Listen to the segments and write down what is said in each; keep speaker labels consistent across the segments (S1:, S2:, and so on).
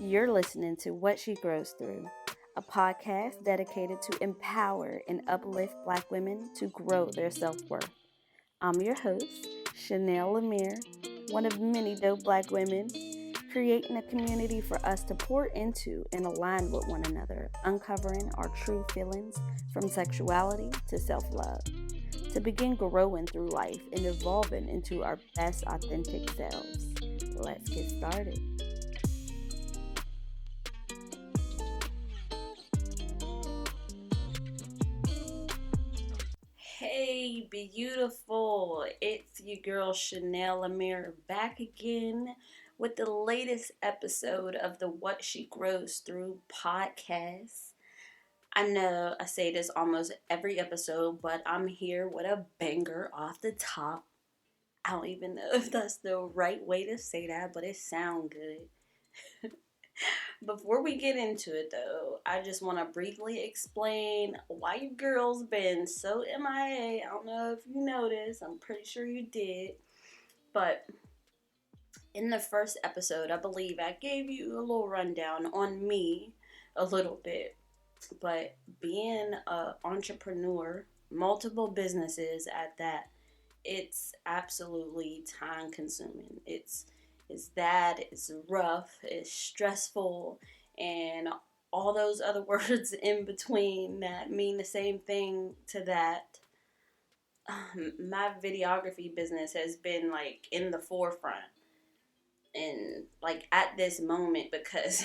S1: You're listening to What She Grows Through, a podcast dedicated to empower and uplift Black women to grow their self-worth. I'm your host, Chanel Lemire, one of many dope Black women, creating a community for us to pour into and align with one another, uncovering our true feelings from sexuality to self-love, to begin growing through life and evolving into our best authentic selves. Let's get started. Hey, beautiful. It's your girl Chanel Lemire back again with the latest episode of the What She Grows Through podcast. I know I say this almost every episode, but I'm here with a banger off the top. I don't even know if that's the right way to say that, but it sounds good. Before we get into it though, I just want to briefly explain why you girls been so MIA. I don't know if you noticed. I'm pretty sure you did. But in the first episode, I believe I gave you a little rundown on me a little bit. But being an entrepreneur, multiple businesses at that, it's absolutely time consuming. It's rough, it's stressful, and all those other words in between that mean the same thing to that. My videography business has been like in the forefront and like at this moment because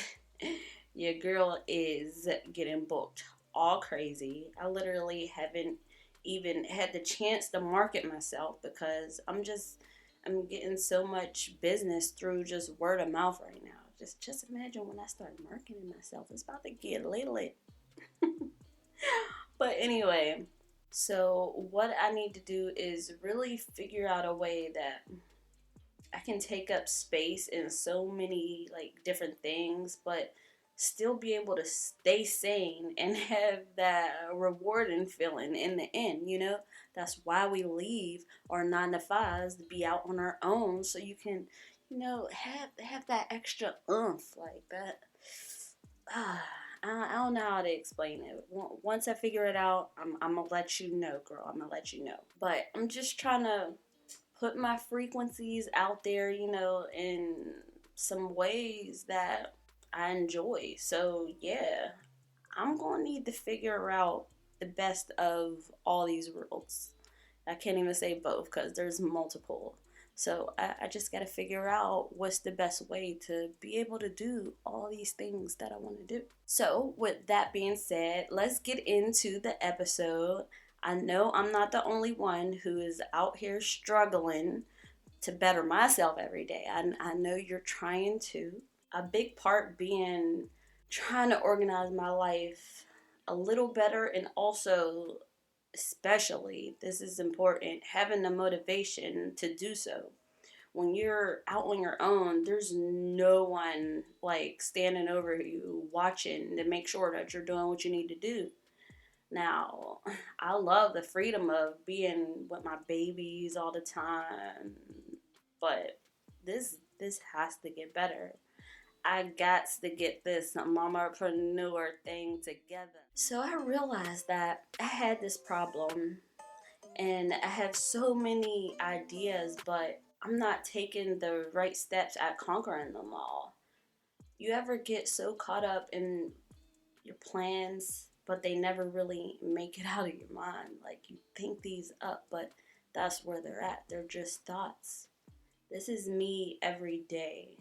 S1: your girl is getting booked all crazy. I literally haven't even had the chance to market myself because I'm getting so much business through just word of mouth right now. Just imagine when I start marketing myself. It's about to get lit. But anyway, so what I need to do is really figure out a way that I can take up space in so many like different things, but still be able to stay sane and have that rewarding feeling in the end, you know? That's why we leave our 9 to 5s to be out on our own, so you can, have that extra oomph like that. I don't know how to explain it. Once I figure it out, I'm gonna let you know, girl. I'm gonna let you know. But I'm just trying to put my frequencies out there, in some ways that I enjoy. So yeah, I'm gonna need to figure out the best of all these worlds. I can't even say both because there's multiple. So I just gotta figure out what's the best way to be able to do all these things that I want to do. So with that being said, let's get into the episode. I know I'm not the only one who is out here struggling to better myself every day. I know you're trying to. A big part being trying to organize my life a little better, and also, especially, this is important, having the motivation to do so. When you're out on your own, there's no one like standing over you watching to make sure that you're doing what you need to do. Now, I love the freedom of being with my babies all the time, but this has to get better. I got to get this mamapreneur thing together. So I realized that I had this problem and I have so many ideas, but I'm not taking the right steps at conquering them all. You ever get so caught up in your plans, but they never really make it out of your mind? Like you think these up, but that's where they're at. They're just thoughts. This is me every day.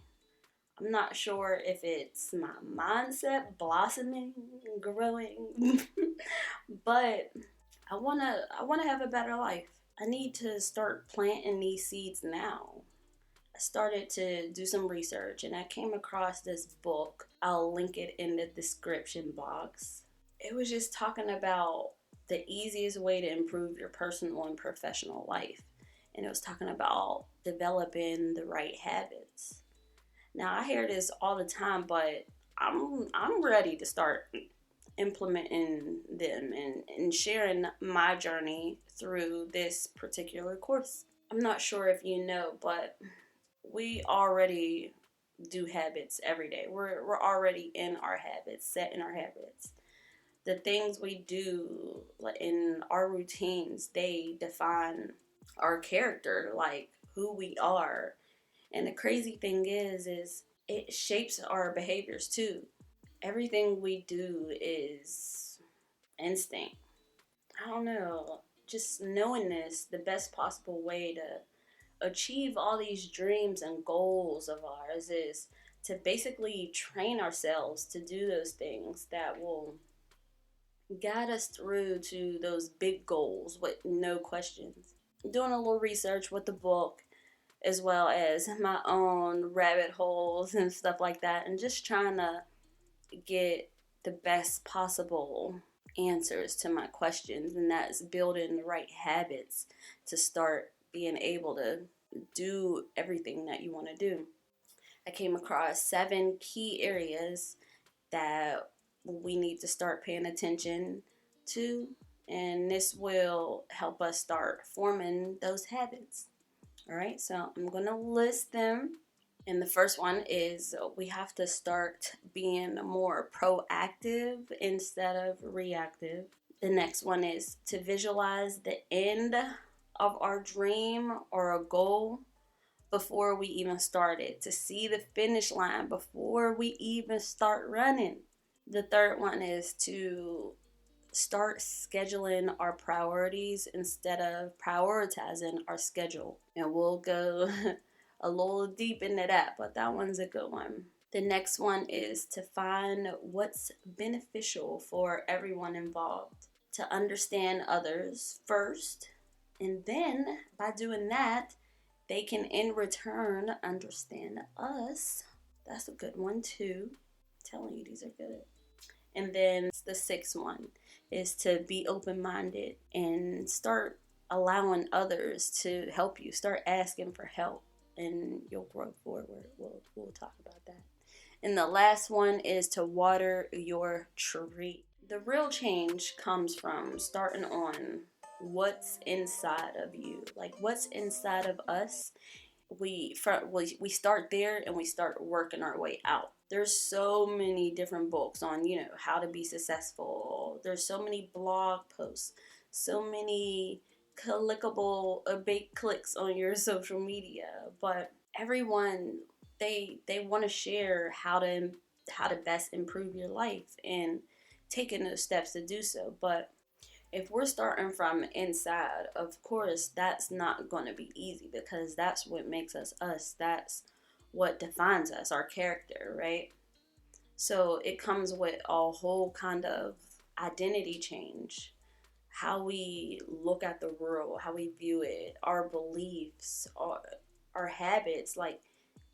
S1: I'm not sure if it's my mindset blossoming and growing, but I wanna have a better life. I need to start planting these seeds now. I started to do some research and I came across this book. I'll link it in the description box. It was just talking about the easiest way to improve your personal and professional life. And it was talking about developing the right habits. Now I hear this all the time, but I'm ready to start implementing them and sharing my journey through this particular course. I'm not sure if you know, but we already do habits every day. We're already in our habits, set in our habits. The things we do in our routines, they define our character, like who we are. And the crazy thing is it shapes our behaviors too. Everything we do is instinct. I don't know. Just knowing this, the best possible way to achieve all these dreams and goals of ours is to basically train ourselves to do those things that will guide us through to those big goals with no questions. Doing a little research with the book, as well as my own rabbit holes and stuff like that, and just trying to get the best possible answers to my questions, and that's building the right habits to start being able to do everything that you want to do. I came across 7 key areas that we need to start paying attention to, and this will help us start forming those habits. All right, so I'm going to list them. And the first one is we have to start being more proactive instead of reactive. The next one is to visualize the end of our dream or a goal before we even start it, to see the finish line before we even start running. The third one is to start scheduling our priorities instead of prioritizing our schedule. And we'll go a little deep into that, but that one's a good one. The next one is to find what's beneficial for everyone involved, to understand others first, and then by doing that, they can in return understand us. That's a good one too. I'm telling you, these are good. And then the sixth one is to be open-minded and start allowing others to help you. Start asking for help and you'll grow forward. We'll talk about that. And the last one is to water your tree. The real change comes from starting on what's inside of you, like what's inside of us. We start there and we start working our way out. There's so many different books on, how to be successful. There's so many blog posts, so many clickable bait clicks on your social media. But everyone, they want to share how to best improve your life and taking those steps to do so. But if we're starting from inside, of course, that's not going to be easy because that's what makes us us. That's what defines us, our character, right? So it comes with a whole kind of identity change. How we look at the world, how we view it, our beliefs, our habits, like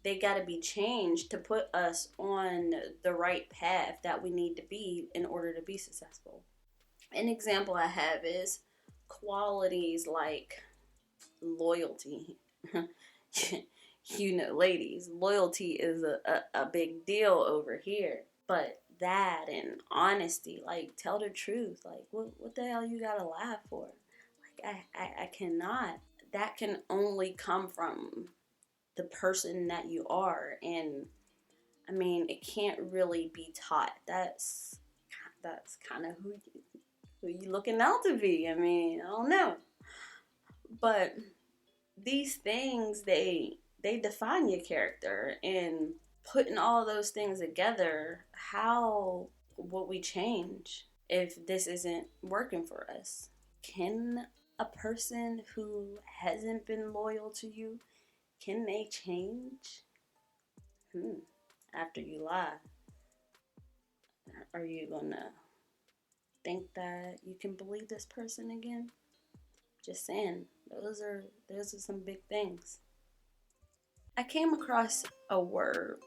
S1: they got to be changed to put us on the right path that we need to be in order to be successful. An example I have is qualities like loyalty. Ladies, loyalty is a big deal over here. But that and honesty, like tell the truth. Like what the hell you gotta lie for? Like I cannot. That can only come from the person that you are. And I mean, it can't really be taught. That's kind of who you looking out to be. I mean, I don't know. But these things, they define your character, and putting all those things together, how will we change if this isn't working for us? Can a person who hasn't been loyal to you, can they change? After you lie, are you gonna think that you can believe this person again? Just saying, those are some big things. I came across a word,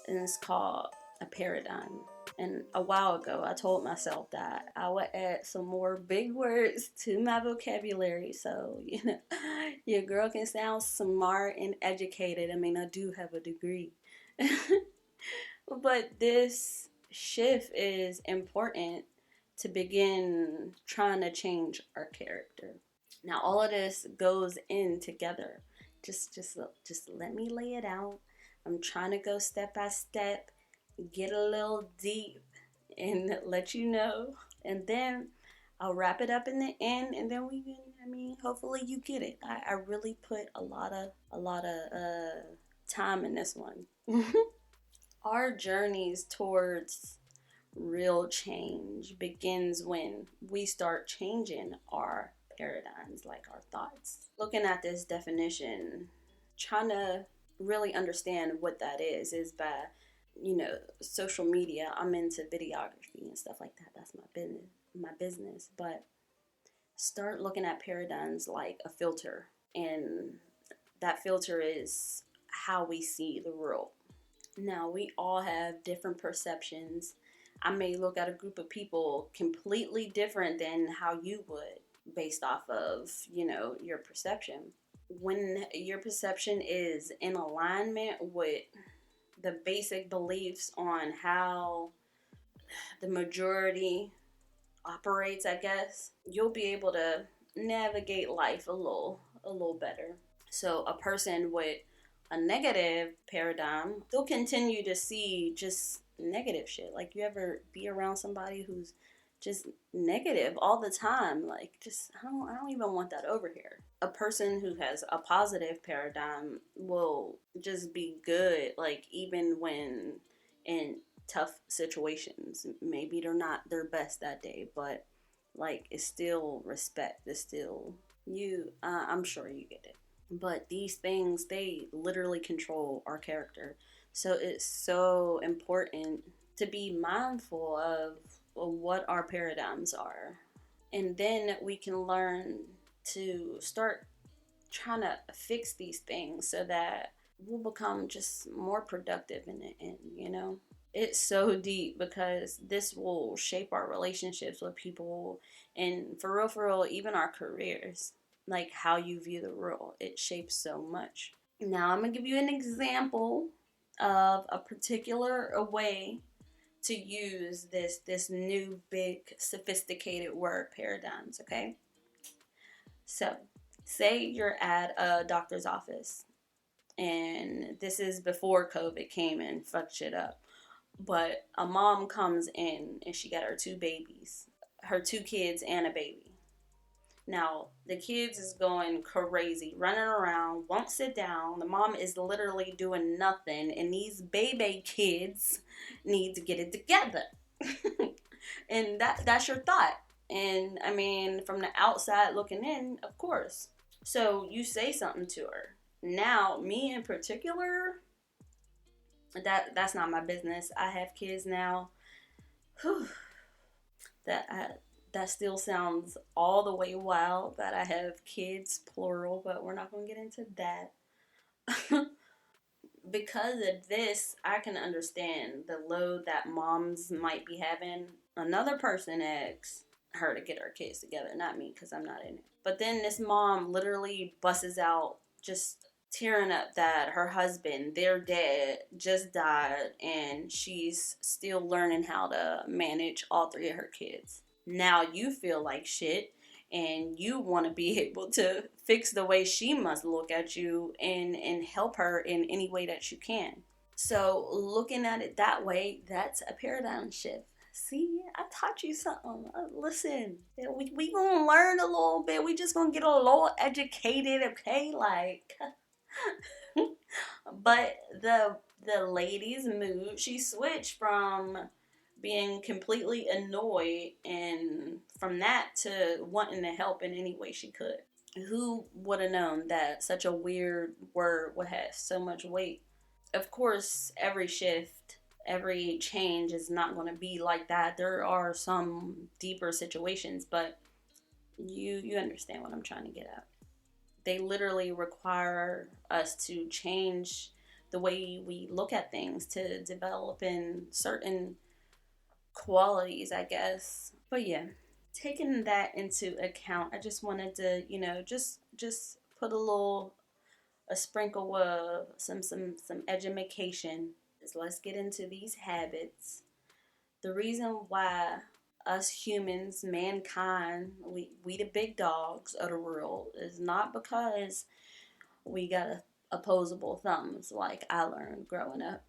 S1: and it's called a paradigm. And a while ago, I told myself that I would add some more big words to my vocabulary so, your girl can sound smart and educated. I mean, I do have a degree. But this shift is important to begin trying to change our character. Now, all of this goes in together. Just let me lay it out. I'm trying to go step by step, get a little deep, and let you know. And then I'll wrap it up in the end, and then we can. I mean, hopefully you get it. I really put a lot of time in this one. Our journeys towards real change begins when we start changing our paradigms, like our thoughts. Looking at this definition, trying to really understand what that is by, social media. I'm into videography and stuff like that. That's my business. But start looking at paradigms like a filter, and that filter is how we see the world. Now, we all have different perceptions. I may look at a group of people completely different than how you would, based off of, your perception. When your perception is in alignment with the basic beliefs on how the majority operates, I guess, you'll be able to navigate life a little better. So a person with a negative paradigm, they'll continue to see just negative shit. Like, you ever be around somebody who's just negative all the time? Like, just I don't even want that over here. A person who has a positive paradigm will just be good, like, even when in tough situations. Maybe they're not their best that day, but like, it's still respect. It's still you. I'm sure you get it. But these things, they literally control our character. So it's so important to be mindful of what our paradigms are. And then we can learn to start trying to fix these things so that we'll become just more productive in the end. It's so deep because this will shape our relationships with people, and for real, even our careers. Like, how you view the world, it shapes so much. Now, I'm gonna give you an example of a particular way to use this new big sophisticated word, paradigms. Okay, so say you're at a doctor's office, and this is before COVID came and fucked shit up. But a mom comes in and she got her two babies, her two kids and a baby. Now, the kids is going crazy, running around, won't sit down. The mom is literally doing nothing, and these baby kids need to get it together. And that's your thought. And I mean, from the outside looking in, of course. So you say something to her. Now, me in particular, that's not my business. I have kids now. Whew. That still sounds all the way wild that I have kids, plural, but we're not going to get into that. Because of this, I can understand the load that moms might be having. Another person asks her to get her kids together, not me, because I'm not in it. But then this mom literally busts out just tearing up that her husband, their dad, just died, and she's still learning how to manage all three of her kids. Now you feel like shit, and you want to be able to fix the way she must look at you and help her in any way that you can. So looking at it that way, that's a paradigm shift. See, I taught you something. Listen, we gonna learn a little bit. We just gonna get a little educated, okay? Like, but the lady's mood, she switched from being completely annoyed, and from that to wanting to help in any way she could. Who would have known that such a weird word would have so much weight? Of course, every shift, every change is not going to be like that. There are some deeper situations, but you understand what I'm trying to get at. They literally require us to change the way we look at things, to develop in certain qualities, I guess. But yeah, taking that into account, I just wanted to, just put a sprinkle of some education. Let's get into these habits. The reason why us humans, mankind, we the big dogs of the world, is not because we got opposable thumbs like I learned growing up.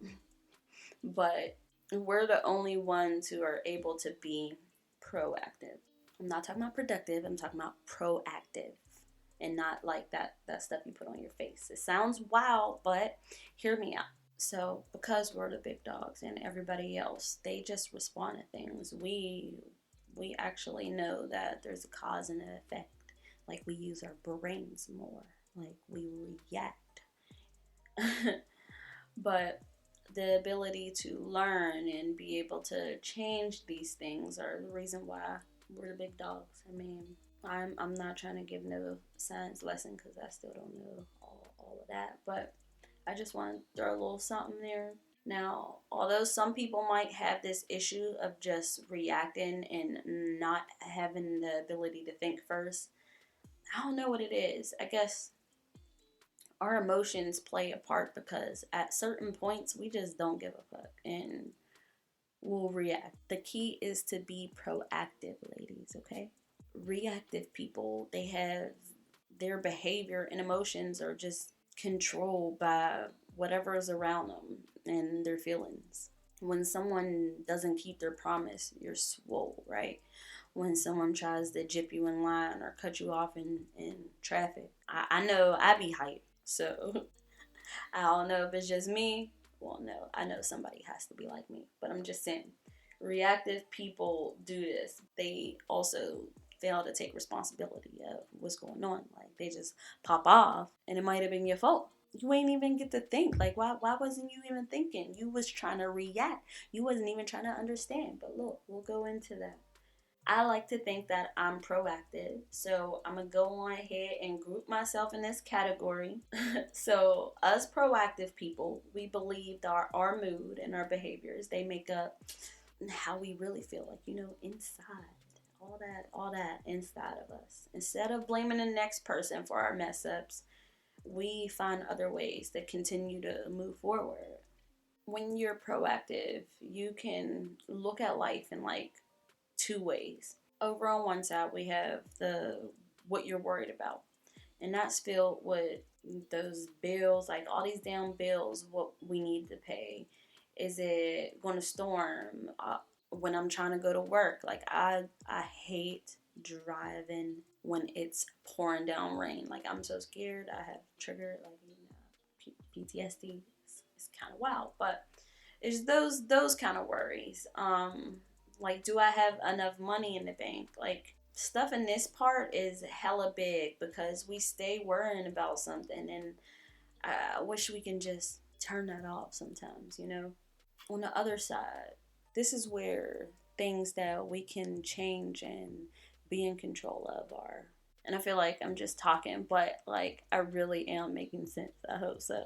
S1: But we're the only ones who are able to be proactive. I'm not talking about productive, I'm talking about proactive. And not like that stuff you put on your face. It sounds wild, but hear me out. So because we're the big dogs and everybody else, they just respond to things. We actually know that there's a cause and an effect. Like we use our brains more. Like we react. But the ability to learn and be able to change these things are the reason why we're the big dogs. I mean, I'm not trying to give no science lesson because I still don't know all of that. But I just want to throw a little something there. Now, although some people might have this issue of just reacting and not having the ability to think first, I don't know what it is. I guess our emotions play a part because at certain points we just don't give a fuck and we'll react. The key is to be proactive, ladies, okay? Reactive people, they have their behavior and emotions are just controlled by whatever is around them and their feelings. When someone doesn't keep their promise, you're swole, right? When someone tries to jip you in line or cut you off in traffic, I know I be hyped. So I don't know if it's just me. Well, no, I know somebody has to be like me. But I'm just saying, reactive people do this. They also fail to take responsibility of what's going on. Like, they just pop off, and it might have been your fault. You ain't even get to think. Like, why wasn't you even thinking? You was trying to react. You wasn't even trying to understand. But look, we'll go into that. I like to think that I'm proactive, so I'm going to go on ahead and group myself in this category. So, us proactive people, we believe that our mood and our behaviors, they make up how we really feel, like, inside. All that inside of us. Instead of blaming the next person for our mess ups, we find other ways to continue to move forward. When you're proactive, you can look at life in like two ways. Over on one side, we have what you're worried about, and that's filled with those bills, like all these damn bills, what we need to pay. Is it going to storm when I'm trying to go to work? Like I hate driving when it's pouring down rain. Like I'm so scared. I have triggered PTSD. It's kind of wild, but it's those kind of worries. Like, do I have enough money in the bank? Like, stuff in this part is hella big because we stay worrying about something, and I wish we can just turn that off sometimes, On the other side, this is where things that we can change and be in control of are. And I feel like I'm just talking, but, like, I really am making sense. I hope so.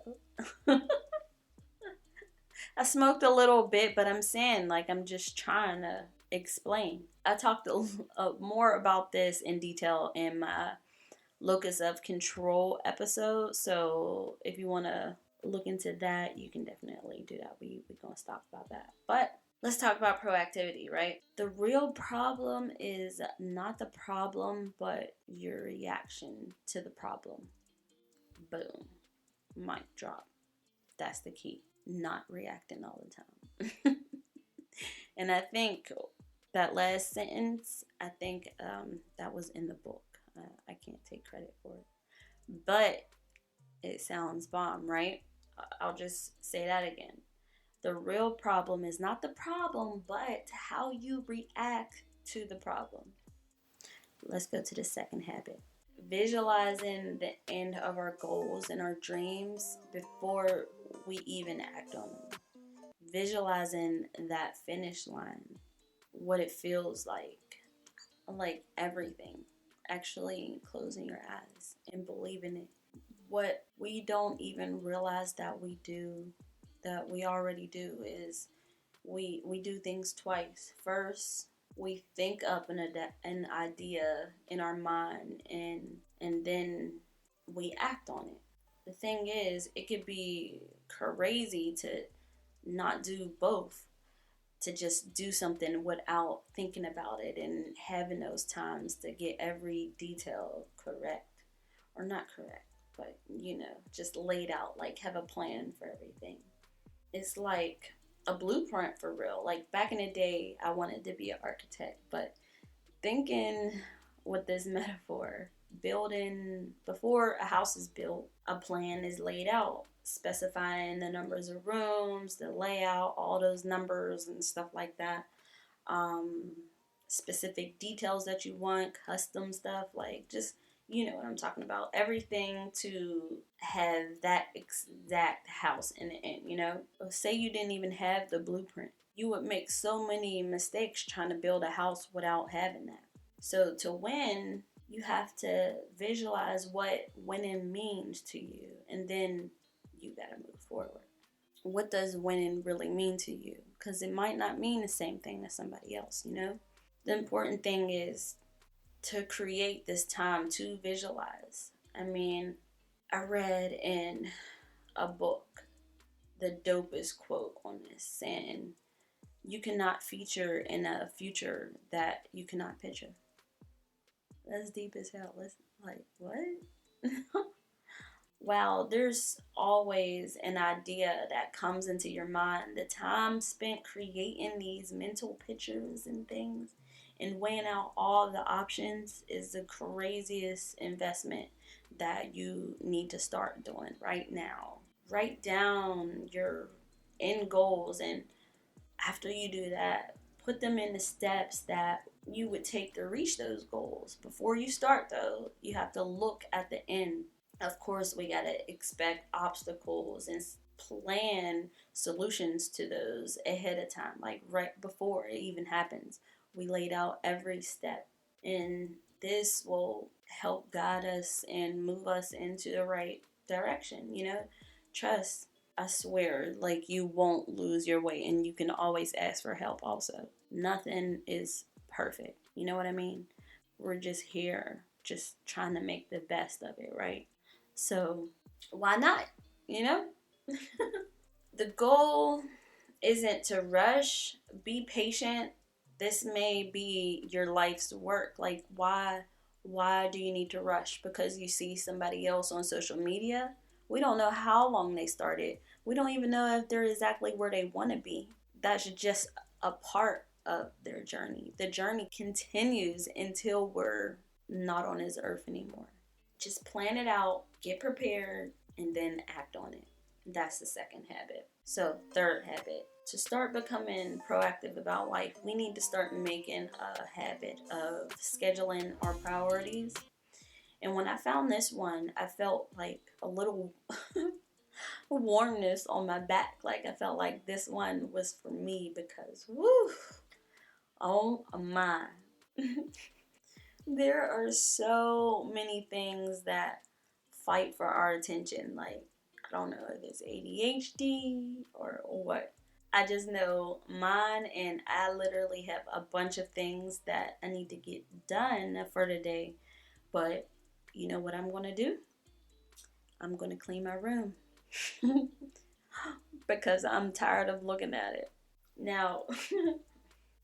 S1: I smoked a little bit, but I'm saying, like, I'm just trying to explain. I talked more about this in detail in my locus of control episode. So if you want to look into that, you can definitely do that. We're going to stop about that. But let's talk about proactivity, right? The real problem is not the problem, but your reaction to the problem. Boom. Mic drop. That's the key. Not reacting all the time. And I think that last sentence, that was in the book. I can't take credit for it. But it sounds bomb, right? I'll just say that again. The real problem is not the problem, but how you react to the problem. Let's go to the second habit. Visualizing the end of our goals and our dreams before we even act on them. Visualizing that finish line, what it feels like everything. Actually closing your eyes and believing it. What we don't even realize that we already do, is we do things twice. First, we think up an idea in our mind, and then we act on it. The thing is, it could be crazy to not do both, to just do something without thinking about it and having those times to get every detail correct or not correct. but just laid out, like have a plan for everything. It's like a blueprint for real. Like back in the day, I wanted to be an architect, but thinking with this metaphor, building before a house is built, a plan is laid out, specifying the numbers of rooms, the layout, all those numbers and stuff like that. Um, Specific details that you want, custom stuff, like just what I'm talking about. Everything to have that exact house in the end. Say you didn't even have the blueprint. You would make so many mistakes trying to build a house without having that. So to win, you have to visualize what winning means to you, and then you gotta move forward. What does winning really mean to you? Because it might not mean the same thing to somebody else, The important thing is to create this time to visualize. I mean, I read in a book the dopest quote on this, saying, you cannot feature in a future that you cannot picture. That's deep as hell. Listen, like, what? Wow, there's always an idea that comes into your mind. The time spent creating these mental pictures and things and weighing out all the options is the craziest investment that you need to start doing right now. Write down your end goals, and after you do that, put them in the steps that you would take to reach those goals. Before you start, though, you have to look at the end. Of course, we got to expect obstacles and plan solutions to those ahead of time, like right before it even happens. We laid out every step, and this will help guide us and move us into the right direction. Trust, I swear, like you won't lose your way, and you can always ask for help also. Nothing is perfect. You know what I mean? We're just here, just trying to make the best of it, right? So why not? The goal isn't to rush, be patient. This may be your life's work. Like why do you need to rush? Because you see somebody else on social media? We don't know how long they started. We don't even know if they're exactly where they want to be. That's just a part of their journey. The journey continues until we're not on this earth anymore. Just plan it out, get prepared, and then act on it. That's the second habit. So, third habit, to start becoming proactive about life, we need to start making a habit of scheduling our priorities. And when I found this one, I felt like a little warmness on my back. Like I felt like this one was for me because, woo, oh my. There are so many things that fight for our attention. Like, I don't know if it's ADHD or what. I just know mine, and I literally have a bunch of things that I need to get done for the day. But you know what I'm going to do? I'm going to clean my room. Because I'm tired of looking at it. Now,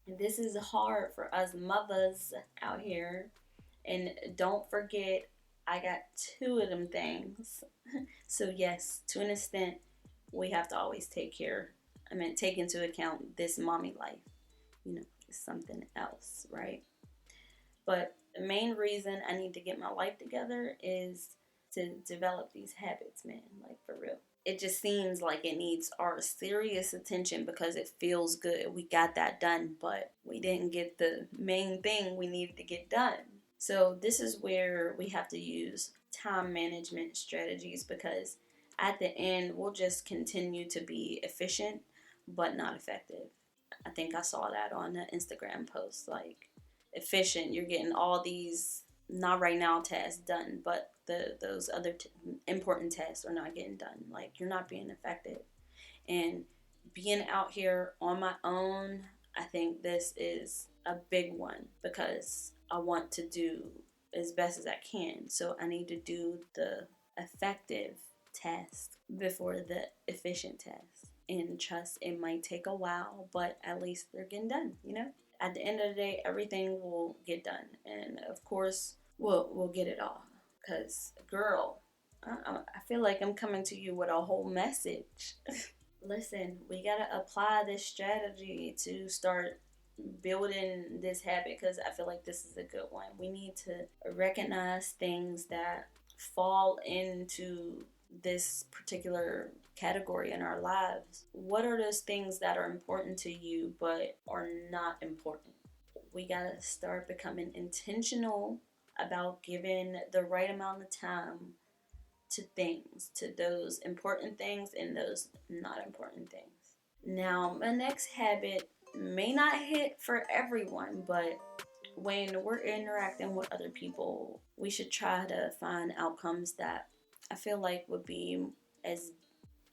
S1: this is hard for us mothers out here. And don't forget, I got 2 of them things. So yes, to an extent, we have to always take into account this mommy life. It's something else, right? But the main reason I need to get my life together is to develop these habits, man. Like, for real. It just seems like it needs our serious attention because it feels good. We got that done, but we didn't get the main thing we needed to get done. So this is where we have to use time management strategies, because at the end, we'll just continue to be efficient, but not effective. I think I saw that on an Instagram post, like, efficient, you're getting all these not right now tasks done, but those other important tasks are not getting done. Like, you're not being effective. And being out here on my own, I think this is a big one because I want to do as best as I can. So I need to do the effective task before the efficient task. And trust, it might take a while, but at least they're getting done, At the end of the day, everything will get done. And of course, we'll get it all. Because, girl, I feel like I'm coming to you with a whole message. Listen, we gotta apply this strategy to start building this habit, because I feel like this is a good one. We need to recognize things that fall into this particular category in our lives. What are those things that are important to you but are not important? We gotta start becoming intentional about giving the right amount of time to things, to those important things and those not important things. Now, my next habit may not hit for everyone, but when we're interacting with other people, we should try to find outcomes that I feel like would be as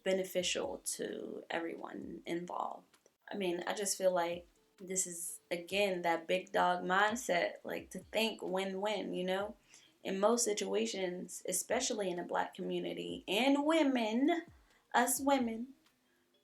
S1: beneficial to everyone involved. I mean, I just feel like this is, again, that big dog mindset, like to think win-win, you know? In most situations, especially in the Black community and women, us women,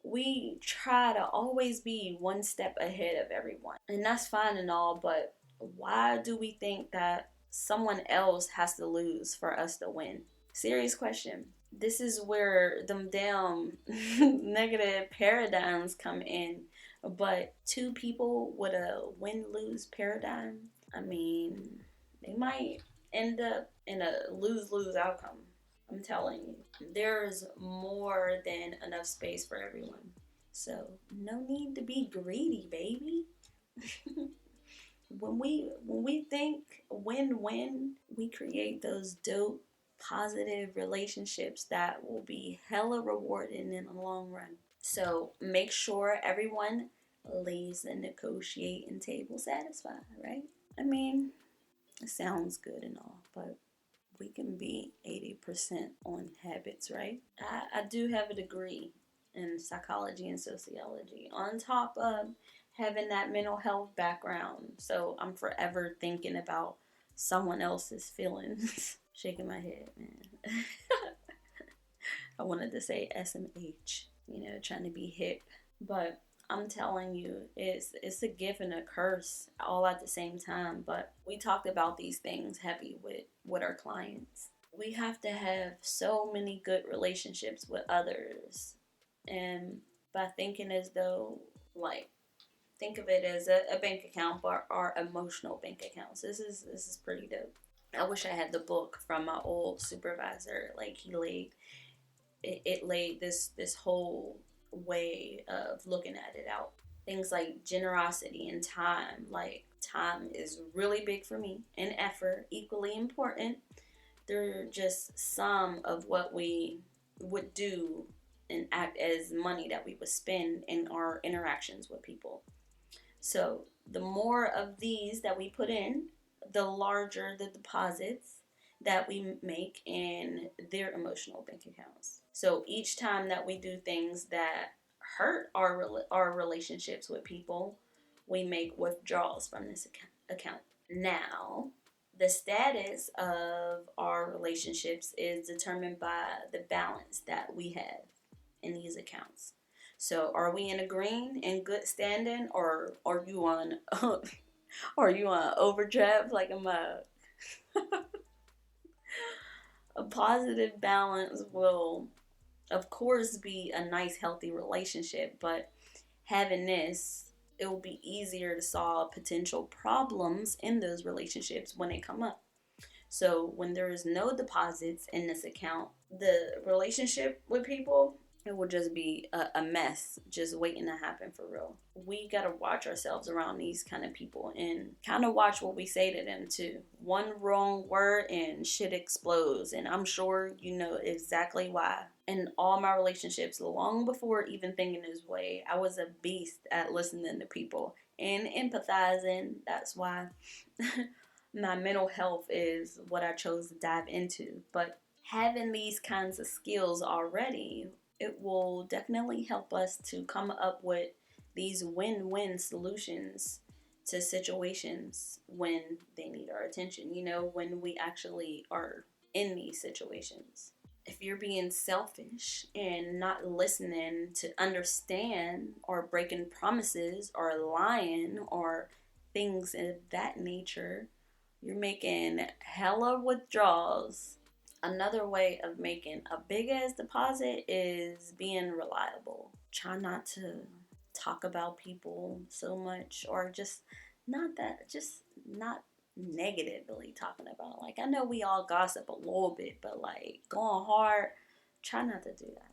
S1: we try to always be one step ahead of everyone. And that's fine and all, but why do we think that someone else has to lose for us to win? Serious question. This is where them damn negative paradigms come in. But two people with a win-lose paradigm, I mean, they might end up in a lose-lose outcome. I'm telling you, there's more than enough space for everyone. So no need to be greedy, baby. when we think win-win, we create those dope, positive relationships that will be hella rewarding in the long run. So make sure everyone leaves the negotiating table satisfied, right? I mean, it sounds good and all, but we can be 80% on habits, right? I do have a degree in psychology and sociology on top of having that mental health background. So I'm forever thinking about someone else's feelings. Shaking my head, man. I wanted to say SMH, trying to be hip. But I'm telling you, it's a gift and a curse all at the same time. But we talked about these things heavy with our clients. We have to have so many good relationships with others. And by thinking as though, like, think of it as a bank account, but our emotional bank accounts. This is pretty dope. I wish I had the book from my old supervisor. Like, he laid this whole way of looking at it out. Things like generosity and time. Like, time is really big for me, and effort, equally important. They're just some of what we would do and act as money that we would spend in our interactions with people. So the more of these that we put in, the larger the deposits that we make in their emotional bank accounts. So each time that we do things that hurt our relationships with people, we make withdrawals from this account. Now, the status of our relationships is determined by the balance that we have in these accounts. So, are we in a green and good standing, or are you on overdraft like a mug? A positive balance will, of course, be a nice, healthy relationship, but having this, it will be easier to solve potential problems in those relationships when they come up. So when there is no deposits in this account, the relationship with people, it will just be a mess, just waiting to happen for real. We got to watch ourselves around these kind of people and kind of watch what we say to them too. One wrong word and shit explodes, and I'm sure you know exactly why. In all my relationships, long before even thinking this way, I was a beast at listening to people and empathizing. That's why my mental health is what I chose to dive into. But having these kinds of skills already, it will definitely help us to come up with these win-win solutions to situations when they need our attention, when we actually are in these situations. If you're being selfish and not listening to understand, or breaking promises or lying or things of that nature, you're making hella withdrawals Another way of making a big ass deposit is being reliable. Try not to talk about people so much, or just not negatively talking about. Like, I know we all gossip a little bit, but like going hard, try not to do that.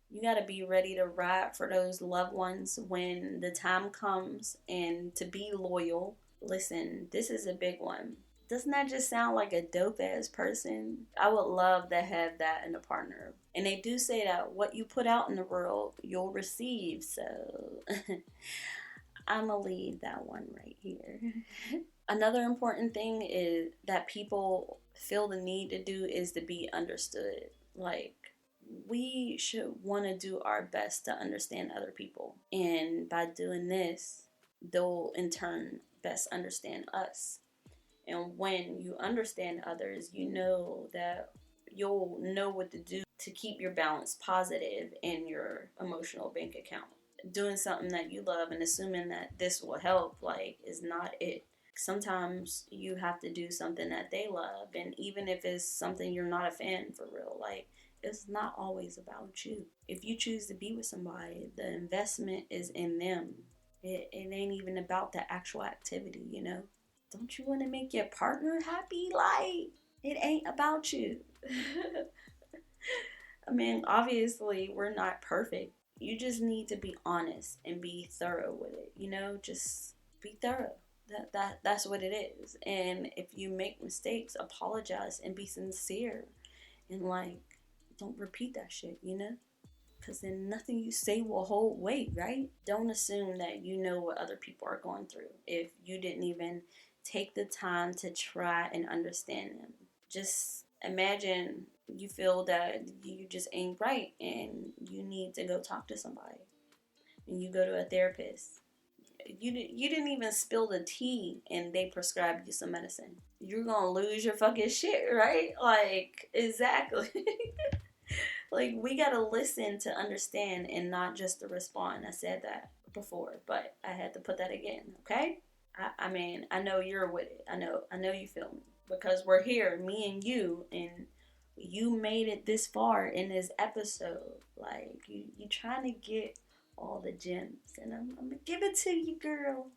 S1: You got to be ready to ride for those loved ones when the time comes, and to be loyal. Listen, this is a big one. Doesn't that just sound like a dope ass person? I would love to have that in a partner. And they do say that what you put out in the world, you'll receive. So I'm going to leave that one right here. Another important thing is that people feel the need to do is to be understood. Like, we should want to do our best to understand other people. And by doing this, they'll in turn best understand us. And when you understand others, you know that you'll know what to do to keep your balance positive in your emotional bank account. Doing something that you love and assuming that this will help, like, is not it. Sometimes you have to do something that they love, and even if it's something you're not a fan for real, like, it's not always about you. If you choose to be with somebody, the investment is in them. It ain't even about the actual activity, you know? Don't you want to make your partner happy? Like, it ain't about you. I mean, obviously, we're not perfect. You just need to be honest and be thorough with it, you know? Just be thorough. That's what it is. And if you make mistakes, apologize and be sincere. And, like, don't repeat that shit, you know? Because then nothing you say will hold weight, right? Don't assume that you know what other people are going through if you didn't even take the time to try and understand them. Just imagine you feel that you just ain't right and you need to go talk to somebody. And you go to a therapist. You didn't even spill the tea and they prescribed you some medicine. You're going to lose your fucking shit, right? Like, exactly. Like, we got to listen to understand and not just to respond. I said that before, but I had to put that again, okay? I mean, I know you're with it. I know you feel me. Because we're here, me and you made it this far in this episode. Like, you trying to get all the gems, and I'm going to give it to you, girl.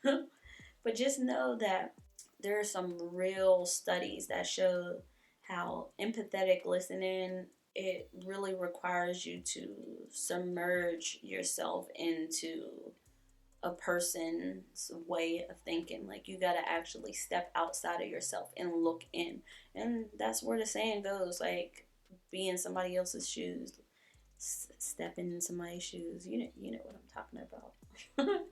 S1: But just know that there are some real studies that show how empathetic listening, it really requires you to submerge yourself into a person's way of thinking. Like, you gotta actually step outside of yourself and look in. And that's where the saying goes, like, be in somebody else's shoes, step in somebody's shoes. You know what I'm talking about.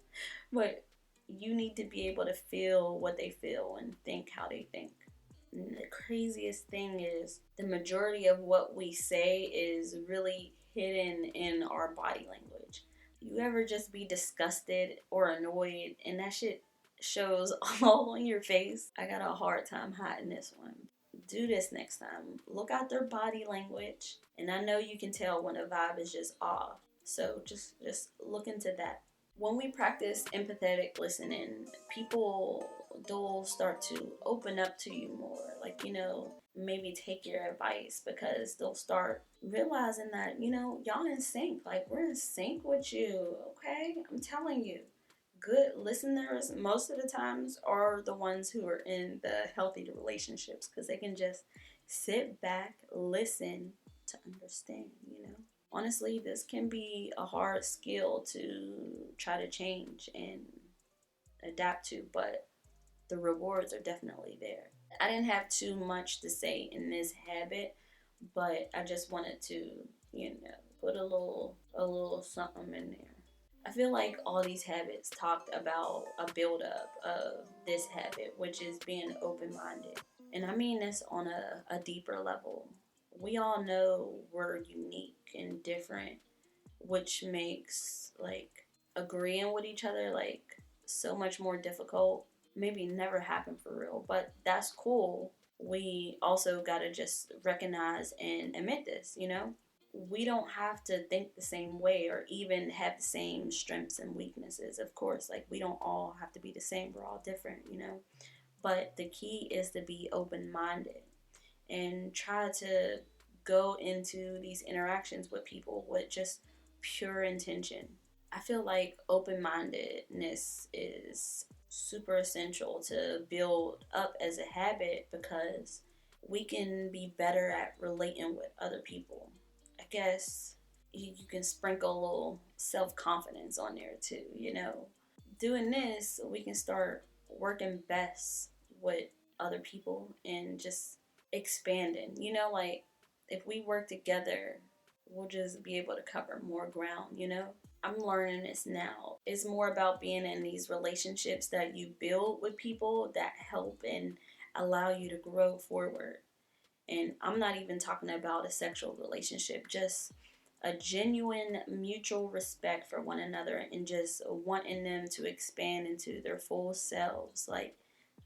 S1: But you need to be able to feel what they feel and think how they think. And the craziest thing is the majority of what we say is really hidden in our body language. You ever just be disgusted or annoyed and that shit shows all on your face? I got a hard time hiding this one. Do this next time. Look out their body language, and I know you can tell when a vibe is just off. So just look into that. When we practice empathetic listening, people, they'll start to open up to you more. Like, maybe take your advice, because they'll start realizing that, y'all in sync. Like, we're in sync with you, okay? I'm telling you. Good listeners most of the times are the ones who are in the healthy relationships, because they can just sit back, listen to understand, Honestly, this can be a hard skill to try to change and adapt to, but the rewards are definitely there. I didn't have too much to say in this habit, but I just wanted to, put a little something in there. I feel like all these habits talked about a buildup of this habit, which is being open-minded. And I mean this on a deeper level. We all know we're unique and different, which makes, like, agreeing with each other, like, so much more difficult. Maybe never happen for real, but that's cool. We also gotta just recognize and admit this, We don't have to think the same way or even have the same strengths and weaknesses. Of course, like, we don't all have to be the same. We're all different, But the key is to be open-minded. and try to go into these interactions with people with just pure intention. I feel like open-mindedness is super essential to build up as a habit because we can be better at relating with other people. I guess you can sprinkle a little self-confidence on there too, you know. Doing this, we can start working best with other people and just expanding. You know, like if we work together, we'll just be able to cover more ground, you know? I'm learning this now. It's more about being in these relationships that you build with people that help and allow you to grow forward. And I'm not even talking about a sexual relationship, just a genuine mutual respect for one another and just wanting them to expand into their full selves. Like,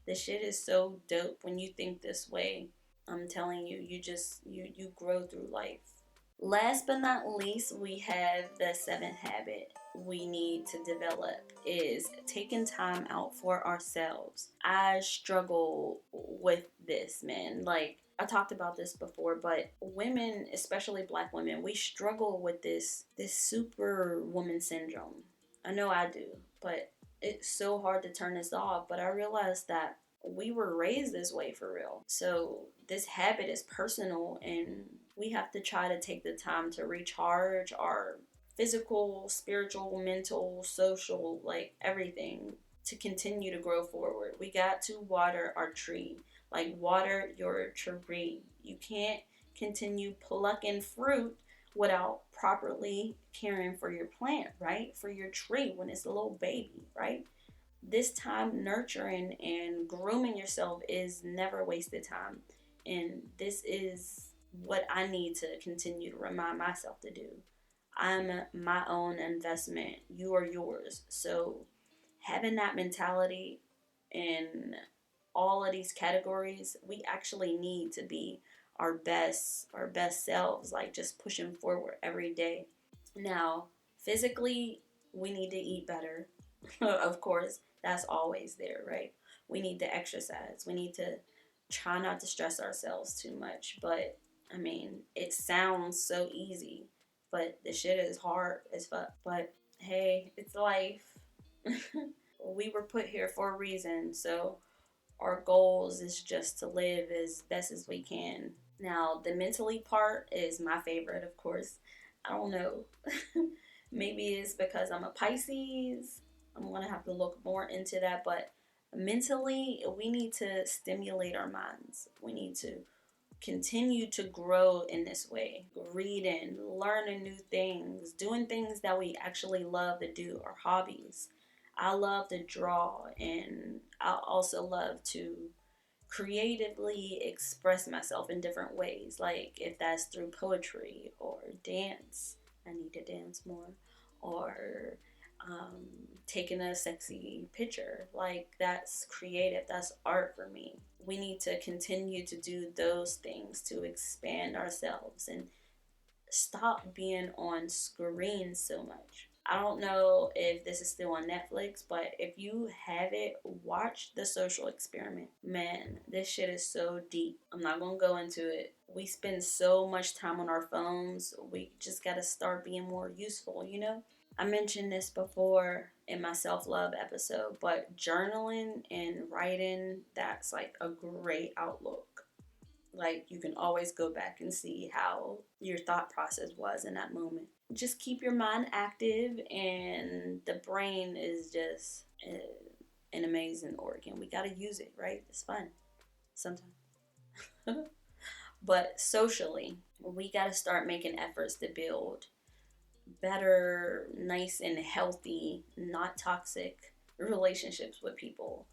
S1: this shit is so dope when you think this way. I'm telling you, you grow through life. Last but not least, we have the seventh habit we need to develop is taking time out for ourselves. I struggle with this, man. Like, I talked about this before, but women, especially black women, we struggle with this superwoman syndrome. I know I do, but it's so hard to turn this off. But I realized that we were raised this way for real. So this habit is personal, and we have to try to take the time to recharge our physical, spiritual, mental, social, like everything, to continue to grow forward. We got to water our tree. Like, water your tree. You can't continue plucking fruit without properly caring for your plant, right? For your tree when it's a little baby, right? This time nurturing and grooming yourself is never wasted time. And this is what I need to continue to remind myself to do. I'm my own investment. You are yours. So having that mentality in all of these categories, we actually need to be our best selves, like just pushing forward every day. Now, physically, we need to eat better. Of course, that's always there, right? We need to exercise. We need to try not to stress ourselves too much. But I mean, it sounds so easy, but the shit is hard as fuck. But hey, it's life. We were put here for a reason, so our goals is just to live as best as we can. Now, the mentally part is my favorite, of course. I don't know. Maybe it's because I'm a Pisces. I'm going to have to look more into that. But mentally, we need to stimulate our minds. We need to continue to grow in this way. Reading, learning new things, doing things that we actually love to do, our hobbies. I love to draw, and I also love to creatively express myself in different ways. Like, if that's through poetry or dance, I need to dance more, or taking a sexy picture. Like, that's creative, that's art for me. We need to continue to do those things to expand ourselves and stop being on screens so much. I don't know if this is still on Netflix, but if you have it, watch The Social Experiment. Man, this shit is so deep. I'm not gonna go into it. We spend so much time on our phones. We just gotta start being more useful, you know? I mentioned this before in my self-love episode, but journaling and writing, that's like a great outlook. Like, you can always go back and see how your thought process was in that moment. Just keep your mind active, and the brain is just an amazing organ. We gotta use it, right? It's fun sometimes. But socially, we gotta start making efforts to build better, nice and healthy, not toxic relationships with people,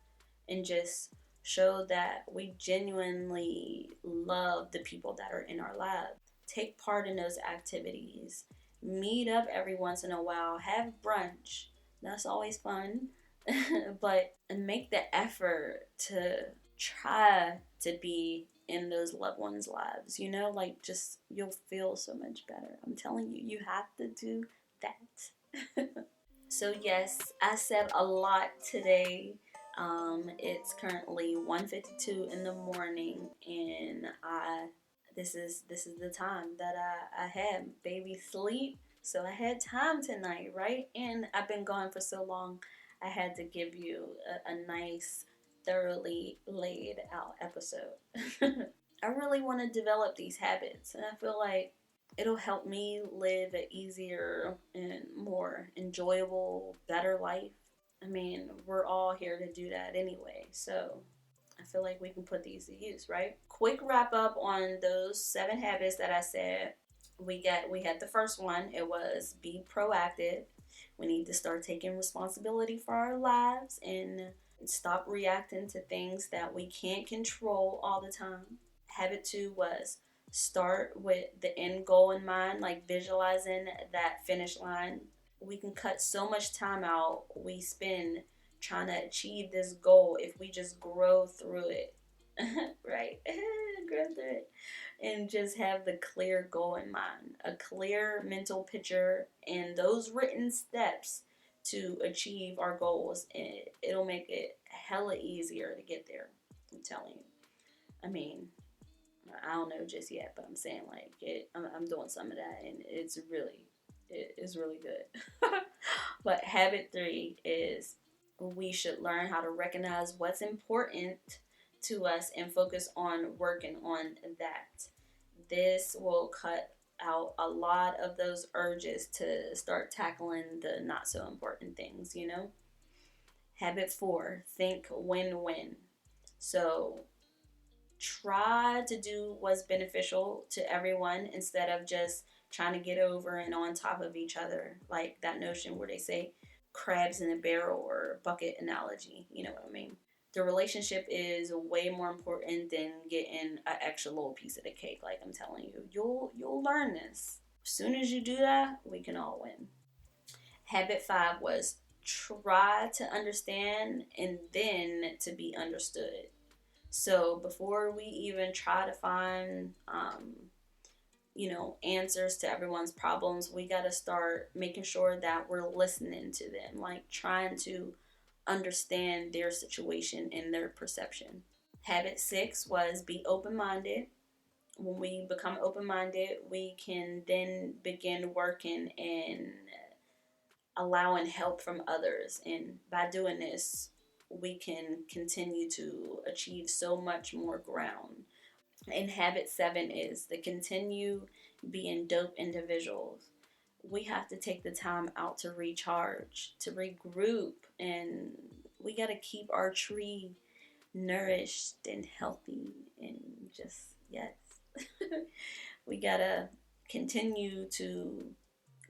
S1: and just show that we genuinely love the people that are in our lives. Take part in those activities. Meet up every once in a while. Have brunch. That's always fun. But make the effort to try to be in those loved ones' lives. You know, like, just, you'll feel so much better. I'm telling you, you have to do that. So yes, I said a lot today. It's currently 1:52 in the morning, and this is the time that I had baby sleep. So I had time tonight, right? And I've been gone for so long, I had to give you a nice, thoroughly laid out episode. I really want to develop these habits, and I feel like it'll help me live an easier and more enjoyable, better life. I mean, we're all here to do that anyway, so I feel like we can put these to use, right? Quick wrap up on those 7 habits that I said. We had the first one. It was be proactive. We need to start taking responsibility for our lives and stop reacting to things that we can't control all the time. Habit 2 was start with the end goal in mind, like visualizing that finish line. We can cut so much time out we spend trying to achieve this goal if we just grow through it. Right? Grow through it. And just have the clear goal in mind, a clear mental picture, and those written steps to achieve our goals. And it'll make it hella easier to get there. I'm telling you. I mean, I don't know just yet, but I'm saying like I'm doing some of that, and it's really good. But habit 3 is we should learn how to recognize what's important to us and focus on working on that. This will cut out a lot of those urges to start tackling the not so important things, you know? Habit 4, think win-win. So try to do what's beneficial to everyone instead of just trying to get over and on top of each other. Like that notion where they say crabs in a barrel or bucket analogy. You know what I mean? The relationship is way more important than getting an extra little piece of the cake. Like I'm telling you, you'll learn this. As soon as you do that, we can all win. Habit 5 was try to understand and then to be understood. So before we even try to find, answers to everyone's problems, we got to start making sure that we're listening to them, like trying to understand their situation and their perception. Habit 6 was be open-minded. When we become open-minded, we can then begin working and allowing help from others. And by doing this, we can continue to achieve so much more ground. And habit 7 is to continue being dope individuals. We have to take the time out to recharge, to regroup, and we got to keep our tree nourished and healthy and just, yes. We got to continue to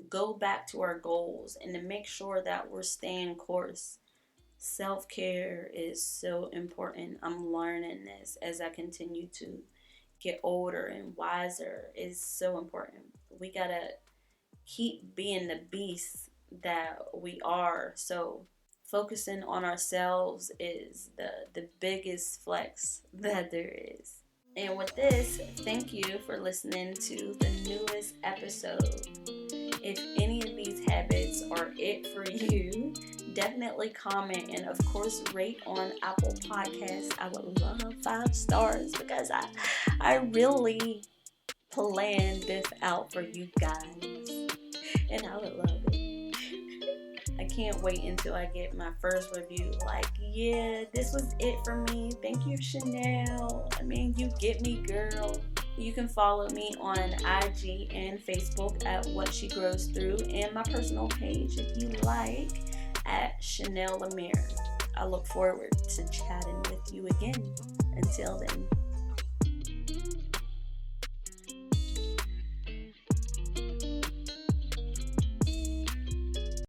S1: go back to our goals and to make sure that we're staying course. Self-care is so important. I'm learning this as I continue to get older and wiser. It's so important. We gotta keep being the beasts that we are. So focusing on ourselves is the biggest flex that there is. And with this, thank you for listening to the newest episode. If any of these habits are it for you, definitely comment and of course rate on Apple Podcasts. I would love 5 stars because I really planned this out for you guys, and I would love it. I can't wait until I get my first review. Like, yeah, this was it for me. Thank you, Chanel. I mean, you get me, girl. You can follow me on IG and Facebook at What She Grows Through, and my personal page, if you like, at Chanel Lemire. I look forward to chatting with you again. Until then.